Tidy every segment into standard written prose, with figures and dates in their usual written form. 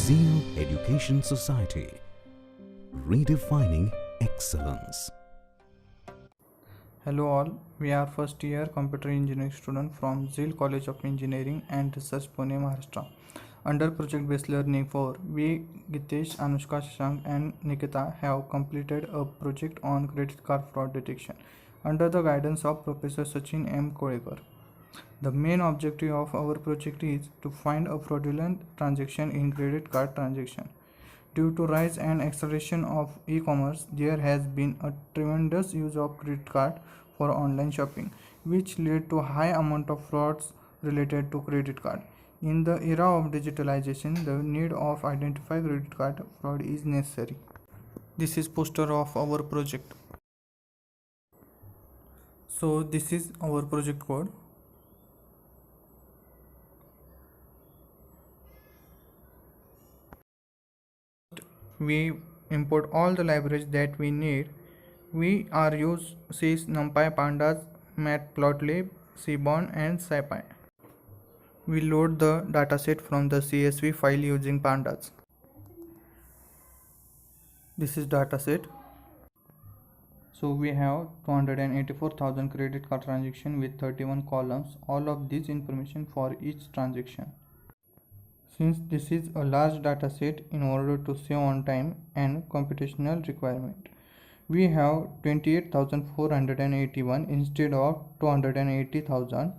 Zeal Education Society, redefining excellence. Hello all, we are first year computer engineering student from Zeal College of Engineering and Research Pune, Maharashtra. Under project based learning 4, we, Gitesh, Anushka, Shashank and Nikita have completed a project on credit card fraud detection under the guidance of Professor Sachin M. Kolekar. The main objective of our project is to find a fraudulent transaction in credit card transaction. Due to rise and acceleration of e-commerce, there has been a tremendous use of credit card for online shopping, which led to high amount of frauds related to credit card. In the era of digitalization, the need of identify credit card fraud is necessary. This is poster of our project. So this is our project code. We import all the libraries that we need. We are use Sys, NumPy, Pandas, Matplotlib, Seaborn and SciPy. We load the dataset from the CSV file using Pandas. This is dataset. So we have 284,000 credit card transaction with 31 columns. All of this information for each transaction. Since this is a large dataset, in order to save on time and computational requirement, we have 28,481 instead of 280,000.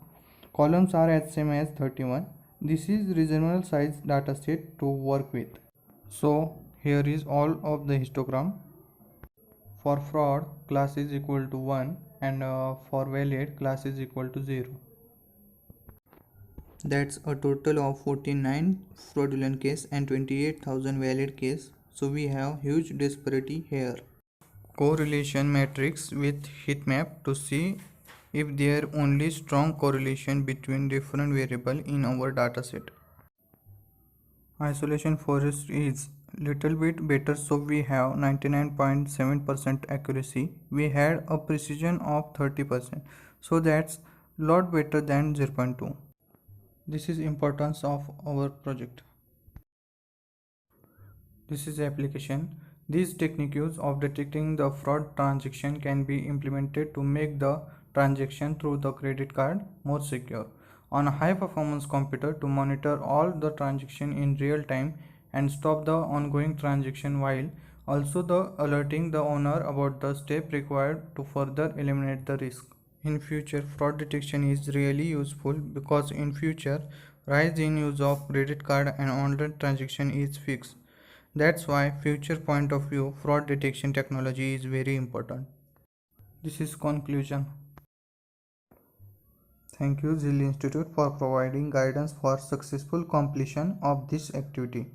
Columns are as same as 31. This is reasonable size dataset to work with. So here is all of the histogram. For fraud, class is equal to 1 and for valid, class is equal to 0. That's a total of 49 fraudulent case and 28,000 valid case. So we have huge disparity here. Correlation matrix with heat map to see if there only strong correlation between different variable in our dataset. Isolation forest is little bit better, so we have 99.7% accuracy. We had a precision of 30%, so that's lot better than 0.2. This is importance of our project. This is application. These techniques of detecting the fraud transaction can be implemented to make the transaction through the credit card more secure. On a high performance computer to monitor all the transaction in real time and stop the ongoing transaction while also alerting the owner about the step required to further eliminate the risk. In future, fraud detection is really useful because in future, rise in use of credit card and online transaction is fixed. That's why future point of view, fraud detection technology is very important. This is conclusion. Thank you Zeal Institute for providing guidance for successful completion of this activity.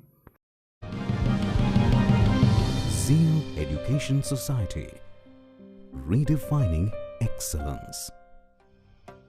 Zeal Education Society, redefining excellence.